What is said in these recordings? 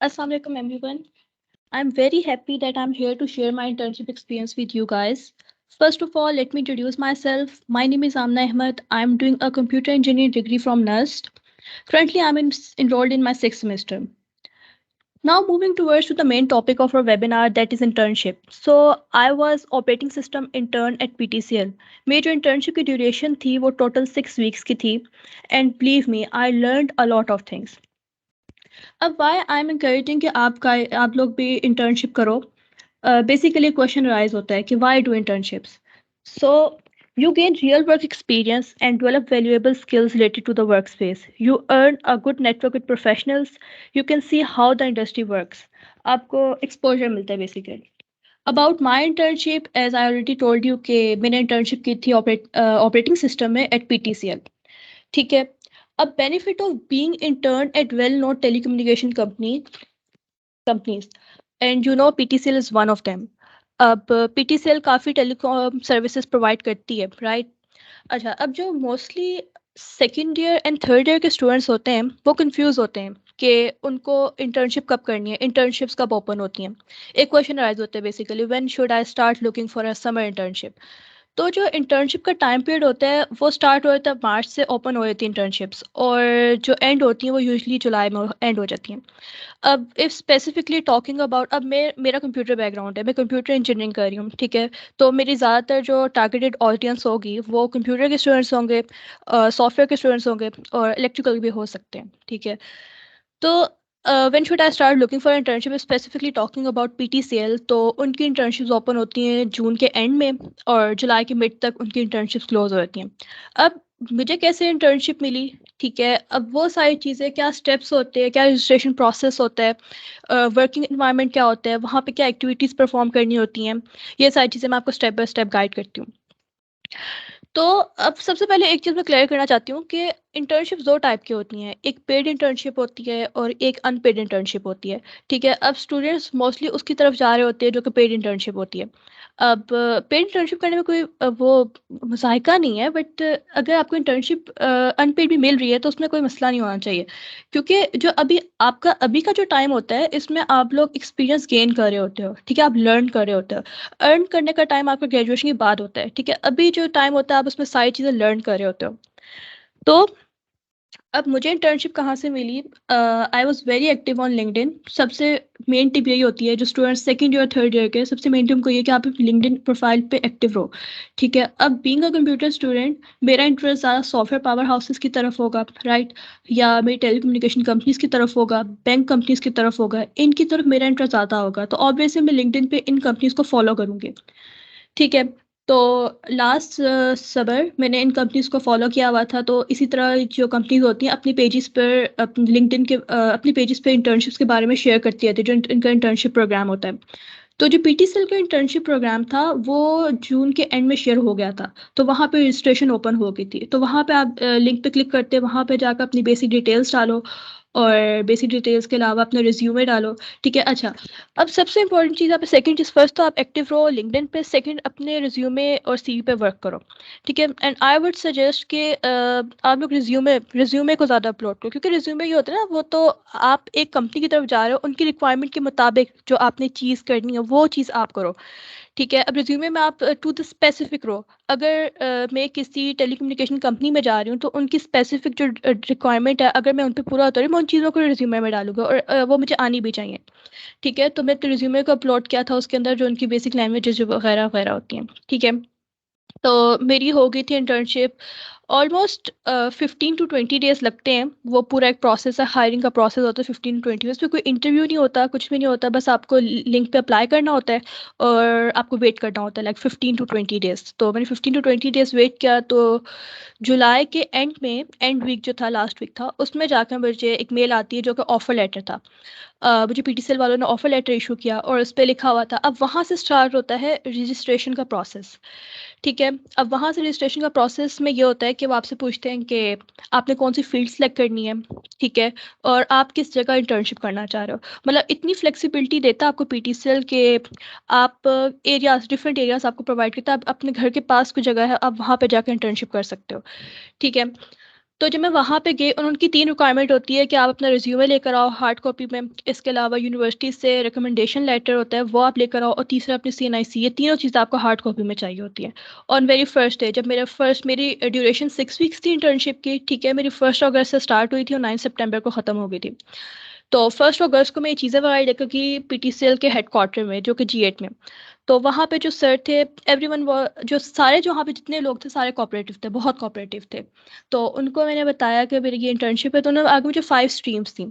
Assalamualaikum everyone. I'm very happy that I'm here to share my internship experience with you guys. First of all, let me introduce myself. My name is Amna Ahmed. I'm doing a computer engineering degree from NUST. Currently, enrolled in my sixth semester. Now, moving towards to the main topic of our webinar, that is internship. So, I was operating system intern at PTCL. मेरी जो internship की duration थी वो total 6 weeks की थी, and believe me, I learned a lot of things. अब Y I am encouraging कि आप लोग भी इंटर्नशिप करो. Basically क्वेश्चन राइज होता है कि why do internships. So you gain real work experience and develop valuable skills related to the workspace. You earn a good network with professionals. You can see how the industry works. आपको exposure मिलता है basically. About my internship, as I already told you कि मैंने internship की थी operating system में at PTCL. ठीक है. A benefit of being intern at well-known telecommunication companies, and you know PTCL is one of them. अब PTCL काफ़ी telecom services provide करती है, राइट. अच्छा, अब जो mostly second year and third year के स्टूडेंट्स होते हैं वो कंफ्यूज होते हैं कि उनको इंटर्नशिप कब करनी है, इंटर्नशिप्स कब ओपन होती हैं. एक क्वेश्चन राइज होता है basically, when should I start looking for a summer internship. तो जो इंटर्नशिप का टाइम पीरियड होता है वो स्टार्ट हो जाता है मार्च से, ओपन हो जाती है इंटर्नशिप्स, और जो एंड होती हैं वो यूजुअली जुलाई में एंड हो जाती हैं. अब इफ़ स्पेसिफिकली टॉकिंग अबाउट, अब मेरा कंप्यूटर बैकग्राउंड है, मैं कंप्यूटर इंजीनियरिंग कर रही हूँ, ठीक है. तो मेरी ज़्यादातर जो टारगेटेड ऑडियंस होगी वो कंप्यूटर के स्टूडेंट्स होंगे, सॉफ्टवेयर के स्टूडेंट्स होंगे, और इलेक्ट्रिकल भी हो सकते हैं, ठीक है. तो when should I start looking for internship, specifically talking about PTCL, तो उनकी इंटर्नशिप्स ओपन होती हैं जून के एंड में, और जुलाई के मिड तक उनकी इंटर्नशिप्स क्लोज हो जाती हैं. अब मुझे कैसे इंटर्नशिप मिली, ठीक है. अब वो सारी चीज़ें, क्या स्टेप्स होते हैं, क्या रजिस्ट्रेशन प्रोसेस होता है, वर्किंग इन्वायरमेंट क्या होता है, वहाँ पे क्या एक्टिविटीज़ परफॉर्म करनी होती हैं, ये सारी चीज़ें मैं आपको स्टेप बाय स्टेप गाइड करती हूँ. तो अब सबसे पहले एक चीज़ मैं क्लियर करना चाहती हूँ कि इंटर्नशिप 2 टाइप की होती हैं, एक पेड इंटर्नशिप होती है और एक अनपेड इंटर्नशिप होती है, ठीक है. अब स्टूडेंट्स मोस्टली उसकी तरफ जा रहे होते हैं जो कि पेड इंटर्नशिप होती है. अब पेड इंटर्नशिप करने में कोई वो मज़ाहिका नहीं है, बट अगर आपको इंटर्नशिप अनपेड भी मिल रही है तो उसमें कोई मसला नहीं होना चाहिए, क्योंकि जो अभी का जो टाइम होता है इसमें आप लोग एक्सपीरियंस गेन कर रहे होते हो, ठीक है, आप लर्न कर रहे होते हो. अर्न करने का टाइम आपका ग्रेजुएशन के बाद होता है, ठीक है. अभी जो टाइम होता है आप उसमें सारी चीज़ें लर्न कर रहे होते हो. तो अब मुझे इंटर्नशिप कहाँ से मिली, I was very active on LinkedIn. सबसे मेन टिप यही होती है, जो students second year third year के, सबसे मेन टिप उनको ये कि आप लिंक्डइन प्रोफाइल पे एक्टिव रहो, ठीक है. अब बीइंग अ कंप्यूटर स्टूडेंट, मेरा इंटरेस्ट ज़्यादा सॉफ्टवेयर पावर हाउसेस की तरफ होगा, राइट, या मेरी टेलीकम्युनिकेशन कंपनीज की तरफ होगा, बैंक कंपनीज की तरफ होगा, इनकी तरफ मेरा इंटरेस्ट ज़्यादा होगा. तो ऑब्वियसली मैं लिंक्डइन पे इन कंपनीज को फॉलो करूँगी, ठीक है. तो लास्ट समर मैंने इन कंपनीज़ को फ़ॉलो किया हुआ था. तो इसी तरह जो कंपनीज़ होती हैं अपनी पेजेस पर, अपनी लिंक्डइन के अपनी पेजेस पे इंटर्नशिप्स के बारे में शेयर करती रहती है, जो इनका इंटर्नशिप प्रोग्राम होता है. तो जो पीटीसीएल का इंटर्नशिप प्रोग्राम था वो जून के एंड में शेयर हो गया था. तो वहाँ पे रजिस्ट्रेशन ओपन हो गई थी. तो वहाँ पे आप लिंक पे क्लिक करते हैं, वहाँ पे जाकर अपनी बेसिक डिटेल्स डालो, और बेसिक डिटेल्स के अलावा अपना रिज्यूमे डालो, ठीक है. अच्छा, अब सबसे इंपॉर्टेंट चीज़, आप सेकंड चीज़, फर्स्ट तो आप एक्टिव रहो लिंक्डइन पे, सेकंड अपने रिज्यूमे और सीवी पे वर्क करो, ठीक है. एंड आई वुड सजेस्ट कि आप लोग रिज्यूमे को ज़्यादा अपलोड करो, क्योंकि रिज्यूमे ये होता है ना, वो तो आप एक कंपनी की तरफ जा रहे हो, उनकी रिक्वायरमेंट के मुताबिक जो आपने चीज़ करनी है वो चीज़ आप करो, ठीक है. अब रिज्यूमे में आप टू द स्पेसिफिक रहो. अगर मैं किसी टेलीकम्युनिकेशन कंपनी में जा रही हूँ तो उनकी स्पेसिफिक जो रिक्वायरमेंट है, अगर मैं उन पे पूरा उतरी, मैं उन चीज़ों को रिज्यूमे में डालूंगा, और वो मुझे आनी भी चाहिए, ठीक है. तो मैं तो रिज्यूमे को अपलोड किया था, उसके अंदर जो उनकी बेसिक लैंग्वेजेस वगैरह वगैरह होती हैं, ठीक है. तो मेरी हो गई थी इंटर्नशिप. ऑलमोस्ट 15 to 20 डेज़ लगते हैं. वो पूरा एक प्रोसेस है, हायरिंग का प्रोसेस होता है 15 to 20 डेज़. उसमें कोई इंटरव्यू नहीं होता, कुछ भी नहीं होता, बस आपको लिंक पे अप्लाई करना होता है और आपको वेट करना होता है, लाइक 15 to 20 डेज़. तो मैंने 15 to 20 डेज़ वेट किया. तो जुलाई के एंड में, एंड वीक जो था, लास्ट वीक था, उसमें जाकर मुझे एक मेल आती है जो कि ऑफर लेटर था. मुझे पीटीसीएल वालों ने ऑफर लेटर इशू किया और उस पे लिखा हुआ था. अब वहाँ से स्टार्ट होता है रजिस्ट्रेशन का प्रोसेस, ठीक है. अब वहाँ से रजिस्ट्रेशन का प्रोसेस में ये होता है कि वो आपसे पूछते हैं कि आपने कौन सी फील्ड सेलेक्ट करनी है, ठीक है, और आप किस जगह इंटर्नशिप करना चाह रहे हो. मतलब इतनी फ्लेक्सिबिलिटी देता है आपको पीटीसीएल के, आप एरियाज, डिफरेंट एरियाज आपको प्रोवाइड करता है. आप अपने घर के पास कोई जगह है, आप वहाँ पे जाकर इंटर्नशिप कर सकते हो, ठीक है. तो जब मैं वहाँ पे गई, उनकी 3 रिक्वायरमेंट होती है कि आप अपना रिज्यूमे लेकर आओ हार्ड कॉपी में, इसके अलावा यूनिवर्सिटी से रिकमेंडेशन लेटर होता है वो आप लेकर आओ, और तीसरा अपनी CNIC। ये तीनों चीज़ें आपको हार्ड कॉपी में चाहिए होती हैं। ऑन वेरी फर्स्ट डे, जब मेरी ड्यूरेशन 6 वीक्स थी इंटर्नशिप की, ठीक है, मेरी 1 अगस्त से स्टार्ट हुई थी और 9 सितंबर को ख़त्म हो गई थी। तो 1 अगस्त को मैं ये चीज़ें वगैरह लेकर कि PTCL के हेडक्वार्टर में, जो कि G8 में। तो वहाँ पे जो सर थे, एवरीवन वो जो सारे जो वहाँ पे जितने लोग थे सारे कोऑपरेटिव थे, बहुत कोऑपरेटिव थे। तो उनको मैंने बताया कि मेरी ये इंटर्नशिप है, तो उन्होंने आगे मुझे 5 स्ट्रीम्स थी।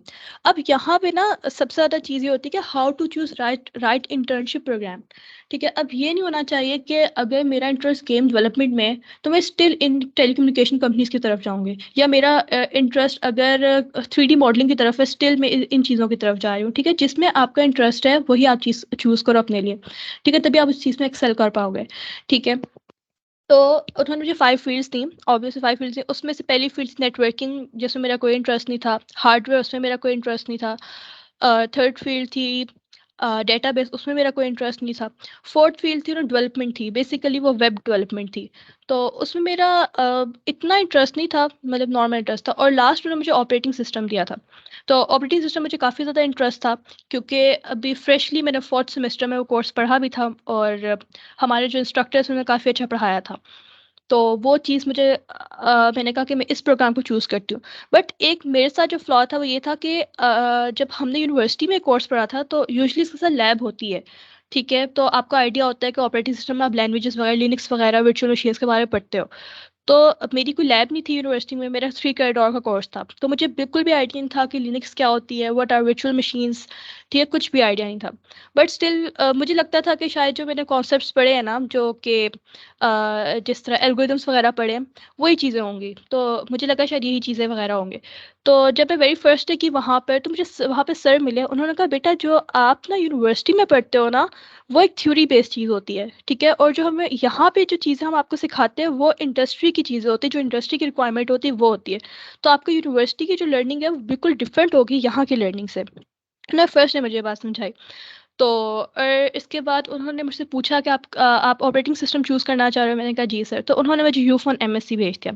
अब यहाँ पे ना सबसे ज़्यादा चीज़ ये होती है कि how to choose right internship program. ठीक है, अब ये नहीं होना चाहिए कि अगर मेरा इंटरेस्ट गेम डेवलपमेंट में है तो मैं स्टिल इन टेलीकम्युनिकेशन कंपनीज की तरफ जाऊँगी, या मेरा इंटरेस्ट अगर 3D मॉडलिंग की तरफ है, स्टिल मैं इन चीज़ों की तरफ जा रही हूँ। ठीक है, जिसमें आपका इंटरेस्ट है वही आप चीज़ चूज़ करो अपने लिए। ठीक है, तभी आप उस चीज़ में एक्सेल कर पाओगे। ठीक है, तो उन्होंने मुझे 5 फ़ील्ड्स दी, ऑब्वियसली 5 फ़ील्ड्स दी। उसमें से पहली फ़ील्ड नेटवर्किंग, जिसमें मेरा कोई इंटरेस्ट नहीं था। हार्डवेयर, उसमें मेरा कोई इंटरेस्ट नहीं था। थर्ड फ़ील्ड थी डेटाबेस, उसमें मेरा कोई इंटरेस्ट नहीं था। फोर्थ फ़ील्ड थी ना डेवलपमेंट थी, बेसिकली वो वेब डेवलपमेंट थी। तो उसमें मेरा इतना इंटरेस्ट नहीं था, मतलब नॉर्मल इंटरेस्ट था। और लास्ट में मुझे ऑपरेटिंग सिस्टम दिया था। तो ऑपरेटिंग सिस्टम मुझे काफ़ी ज़्यादा इंटरेस्ट था, क्योंकि अभी फ्रेशली मैंने 4th सेमेस्टर में वो कोर्स पढ़ा भी था, और हमारे जो इंस्ट्रक्टर्स उन्होंने काफ़ी अच्छा पढ़ाया था। तो वो चीज़ मुझे मैंने कहा कि मैं इस प्रोग्राम को चूज़ करती हूँ। बट एक मेरे साथ जो फ्लॉ था वो ये था कि जब हमने यूनिवर्सिटी में कोर्स पढ़ा था तो यूजुअली इसके साथ लैब होती है। ठीक है? तो आपको आइडिया होता है कि ऑपरेटिंग सिस्टम में आप लैंग्वेजेस वगैरह, लिनक्स वगैरह, वर्चुअल मशीन्स के बारे में पढ़ते हो। तो अब मेरी कोई लैब नहीं थी यूनिवर्सिटी में, मेरा 3 क्रेडिट आवर का कोर्स था। तो मुझे बिल्कुल भी आइडिया नहीं था कि लिनक्स क्या होती है, व्हाट आर वर्चुअल मशीन्स, ठीक है, कुछ भी आइडिया नहीं था। बट स्टिल मुझे लगता था कि शायद जो मैंने कॉन्सेप्ट्स पढ़े हैं ना, जो कि जिस तरह एल्गोरिदम्स वगैरह पढ़े हैं, वही चीज़ें होंगी। तो मुझे लगा शायद यही चीज़ें वगैरह होंगी। तो जब मैं वेरी फर्स्ट डे की वहाँ पर, तो मुझे वहाँ पे सर मिले, उन्होंने कहा बेटा जो आप ना यूनिवर्सिटी में पढ़ते हो ना, वो एक थ्योरी बेस्ड चीज़ होती है, ठीक है? और जो हमें यहाँ पे जो चीज़ें हम आपको सिखाते हैं वो इंडस्ट्री की चीज़ें होती है, जो इंडस्ट्री की रिक्वायरमेंट होती है वो होती है। तो आपको यूनिवर्सिटी की जो लर्निंग है वो बिल्कुल डिफरेंट होगी यहाँ की लर्निंग से। उन्होंने फर्स्ट ने मुझे ये बात समझाई। तो इसके बाद उन्होंने मुझसे पूछा कि आप ऑपरेटिंग सिस्टम चूज़ करना चाह रहे हो? मैंने कहा जी सर। तो उन्होंने मुझे यूफ़ोन MSc भेज दिया।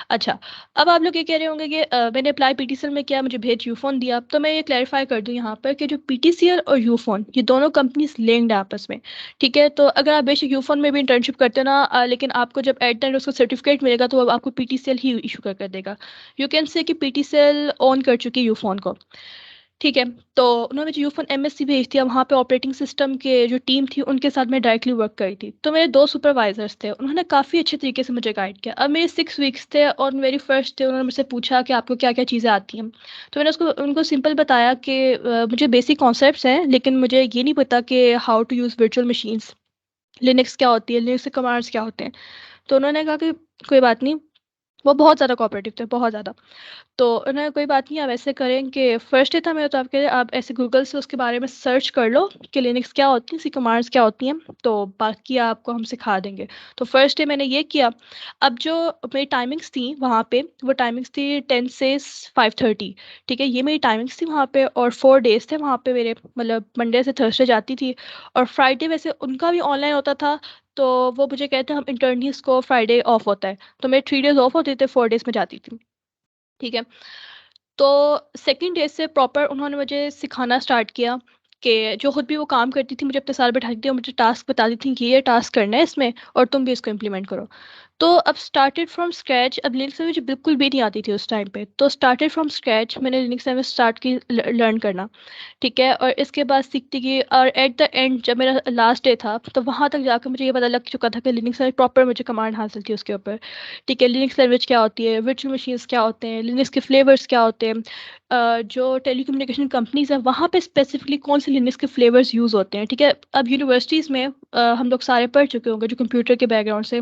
अच्छा, अब आप लोग ये कह रहे होंगे कि मैंने अप्लाई PTCL में किया, मुझे भेज यूफ़ोन दिया। तो मैं ये क्लैरिफ़ाई कर दूँ यहाँ पर कि जो PTCL और यूफ़ोन, ये दोनों कंपनीज़ लिंक्ड है आपस में, ठीक है? तो अगर आप बेशक यूफ़ोन में भी इंटर्नशिप करते हो ना, लेकिन आपको जब एट द एंड उसका सर्टिफ़िकेट मिलेगा तो वो आपको PTCL ही इश्यू कर देगा। यू कैन से कि PTCL ओन कर चुकी है यूफ़ोन को। ठीक है, तो उन्होंने मुझे यूफ़ोन MSc भेज दिया, वहाँ पे ऑपरेटिंग सिस्टम के जो टीम थी उनके साथ मैं डायरेक्टली वर्क कर रही थी। तो मेरे 2 सुपरवाइज़र्स थे, उन्होंने काफ़ी अच्छे तरीके से मुझे गाइड किया। अब मेरे 6 वीक्स थे और मेरी फर्स्ट डे उन्होंने मुझसे पूछा कि आपको क्या-क्या चीज़ें आती हैं? तो मैंने उसको उनको सिंपल बताया कि मुझे बेसिक कॉन्सेप्ट्स हैं, लेकिन मुझे ये नहीं पता कि how to use virtual machines, Linux क्या होती है, लिनक्स के कमांड्स क्या होते हैं? तो उन्होंने कहा कि कोई बात नहीं, वो बहुत ज़्यादा कोऑपरेटिव थे, बहुत ज़्यादा। तो उन्होंने कोई बात नहीं, आप ऐसे करें कि फर्स्ट डे था मेरा, तो आप ऐसे गूगल से उसके बारे में सर्च कर लो कि लिनक्स क्या होती है, सी कमांड्स क्या होती हैं, तो बाकी आपको हम सिखा देंगे। तो फर्स्ट डे मैंने ये किया। अब जो मेरी टाइमिंग्स थी वहाँ पे, वो टाइमिंग्स थी 10 से 5:30, ठीक है? ये मेरी टाइमिंग्स थी वहाँ पे, और 4 डेज़ थे वहाँ पे मेरे, मतलब मंडे से थर्सडे जाती थी, और फ्राइडे वैसे उनका भी ऑनलाइन होता था। तो वो मुझे कहते हैं हम इंटर्नीज़ को फ्राइडे ऑफ होता है, तो मेरे 3 डेज़ ऑफ होते थे, 4 डेज़ में जाती थी, ठीक है? तो सेकंड डे से प्रॉपर उन्होंने मुझे सिखाना स्टार्ट किया कि जो खुद भी वो काम करती थी, मुझे अपने साथ बैठाती थी और मुझे टास्क बताती थी कि ये टास्क करना है इसमें, और तुम भी इसको इम्प्लीमेंट करो। तो अब स्टार्टेड फ्रॉम स्क्रैच, अब लिनक्स लैंग्वेज बिल्कुल भी नहीं आती थी उस टाइम पे, तो स्टार्टेड फ्रॉम स्क्रैच मैंने लिनक्स लैंग्वेज स्टार्ट की लर्न करना, ठीक है? और इसके बाद सीखती गई, और एट द एंड जब मेरा लास्ट डे था तो वहाँ तक जाकर मुझे ये पता लग चुका था कि लिनक्स लैंग्वेज प्रॉपर मुझे कमांड हासिल थी उसके ऊपर, ठीक है? लिनक्स लैंग्वेज क्या होती है, वर्चुअल मशीन्स क्या होते हैं, लिनक्स के फ्लेवर्स क्या होते हैं, जो टेलीकम्युनिकेशन कंपनीज़ हैं वहाँ पे स्पेसिफिकली कौन से लिनक्स के फ्लेवर्स यूज़ होते हैं, ठीक है? अब यूनिवर्सिटीज़ में हम लोग सारे पढ़ चुके होंगे जो कंप्यूटर के बैकग्राउंड से,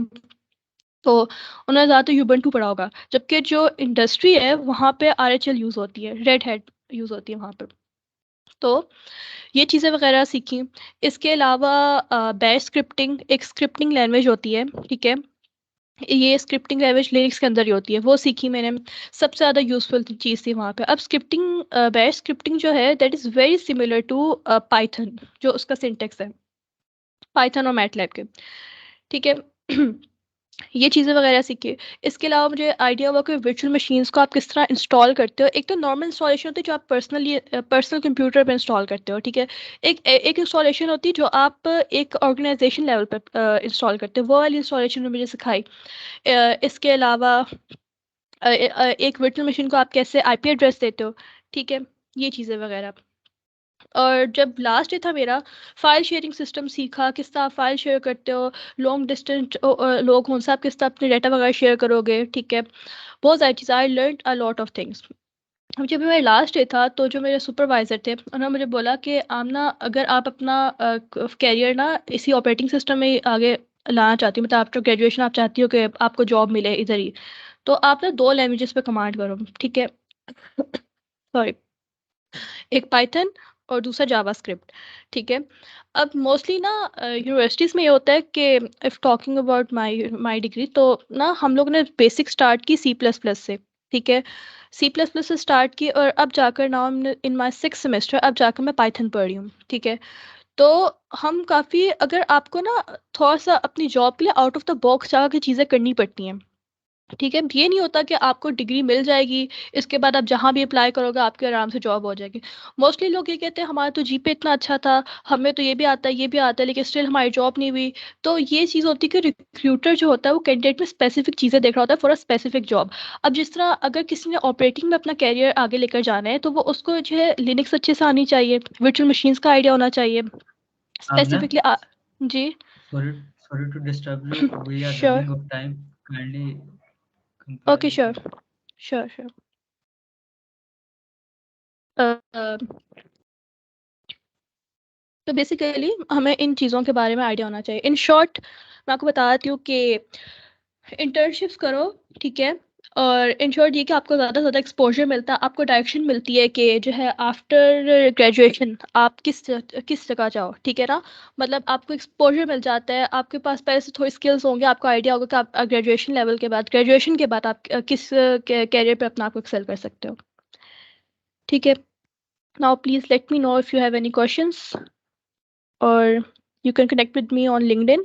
तो उन्होंने ज़्यादातर यूबंटू पढ़ा होगा, जबकि जो इंडस्ट्री है वहाँ पे RHL यूज़ होती है, रेड हैट यूज़ होती है वहाँ पे। तो ये चीज़ें वगैरह सीखी। इसके अलावा बैश स्क्रिप्टिंग एक स्क्रिप्टिंग लैंग्वेज होती है, ठीक है? ये स्क्रिप्टिंग लैंग्वेज लिनक्स के अंदर ही होती है, वो सीखी मैंने। सबसे ज़्यादा यूज़फुल चीज़ थी वहाँ पे। अब स्क्रिप्टिंग बैश स्क्रिप्टिंग जो है that is very similar to Python, जो उसका सिंटैक्स है, पाइथन और मैटलैब के, ठीक है? ये चीज़ें वगैरह सीखी। इसके अलावा मुझे आइडिया हुआ कि वर्चुअल मशीन्स को आप किस तरह इंस्टॉल करते हो। एक तो नॉर्मल इंस्टॉलेशन होती है जो आप पर्सनल कंप्यूटर पे इंस्टॉल करते हो, ठीक है। एक इंस्टॉलेशन होती है जो आप एक ऑर्गेनाइजेशन लेवल पर इंस्टॉल करते हो, वो वाली इंस्टॉलेशन में मुझे सिखाई। इसके अलावा एक वर्चुअल मशीन को आप कैसे आईपी एड्रेस देते हो, ठीक है, ये चीज़ें वगैरह। और जब लास्ट डे था मेरा, फाइल शेयरिंग सिस्टम सीखा, किस तरह आप फाइल शेयर करते हो, लॉन्ग डिस्टेंस लोग हों, आप किस तरह अपने डाटा वगैरह शेयर करोगे, ठीक है। बहुत सारी चीज़ें, I learn a lot of things. अब जब मेरा लास्ट डे था तो जो मेरे सुपरवाइज़र थे उन्होंने मुझे बोला कि आमना, अगर आप अपना कैरियर ना इसी ऑपरेटिंग सिस्टम में ही आगे लाना चाहती हो, मतलब आफ्टर ग्रेजुएशन आप चाहती हो कि आपको जॉब मिले इधर ही, तो आप ना 2 लैंग्वेजेस पे कमांड करो, ठीक है। सॉरी। एक पाइथन और दूसरा जावास्क्रिप्ट, ठीक है। अब मोस्टली ना यूनिवर्सिटीज़ में ये होता है कि if talking about my my degree, तो ना हम लोग ने बेसिक स्टार्ट की सी प्लस प्लस से, ठीक है। सी प्लस प्लस से स्टार्ट की और अब जाकर now in my 6th semester, अब जाकर मैं पाइथन पढ़ रही हूँ, ठीक है। तो हम काफ़ी, अगर आपको ना थोड़ा सा अपनी जॉब के लिए आउट ऑफ द बॉक्स जाकर चीज़ें करनी पड़ती हैं, ठीक है। ये नहीं होता कि आपको डिग्री मिल जाएगी, इसके बाद आप जहाँ भी अप्लाई करोगे आपकी आराम से जॉब हो जाएगी। मोस्टली लोग ये कहते हैं हमारा तो जीपे इतना अच्छा था, हमें तो ये भी आता है, ये भी आता है, लेकिन स्टिल हमारी जॉब नहीं हुई। तो ये चीज़ होती है कि रिक्रूटर जो होता है वो कैंडिडेट में स्पेसिफिक चीज़ें देख रहा होता है फॉर अ स्पेसिफिक जॉब। अब जिस तरह अगर किसी ने ऑपरेटिंग में अपना कैरियर आगे लेकर जाना है, तो वो उसको जो है लिनक्स अच्छे से आनी चाहिए, वर्चुअल मशीन्स का आइडिया होना चाहिए Amna, स्पेसिफिकली। जी। sorry, sorry to disturb you. We are sure. running of time. Kindly okay, compile. Sure, sure, sure. तो बेसिकली हमें इन चीज़ों के बारे में आइडिया होना चाहिए। इन शॉर्ट मैं आपको बताती हूँ कि इंटर्नशिप्स करो, ठीक है। और इन शॉर्ट ये कि आपको ज़्यादा से ज़्यादा एक्सपोजर मिलता है, आपको डायरेक्शन मिलती है कि जो है आफ्टर ग्रेजुएशन आप किस जगह जाओ, ठीक है ना। मतलब आपको एक्सपोजर मिल जाता है, आपके पास पहले से थोड़ी स्किल्स होंगे, आपको आइडिया होगा कि आप ग्रेजुएशन के बाद आप किस कैरियर पे अपना आपको एक्सेल कर सकते हो, ठीक है। Now please let me know if you have any questions, or you can connect with me on LinkedIn.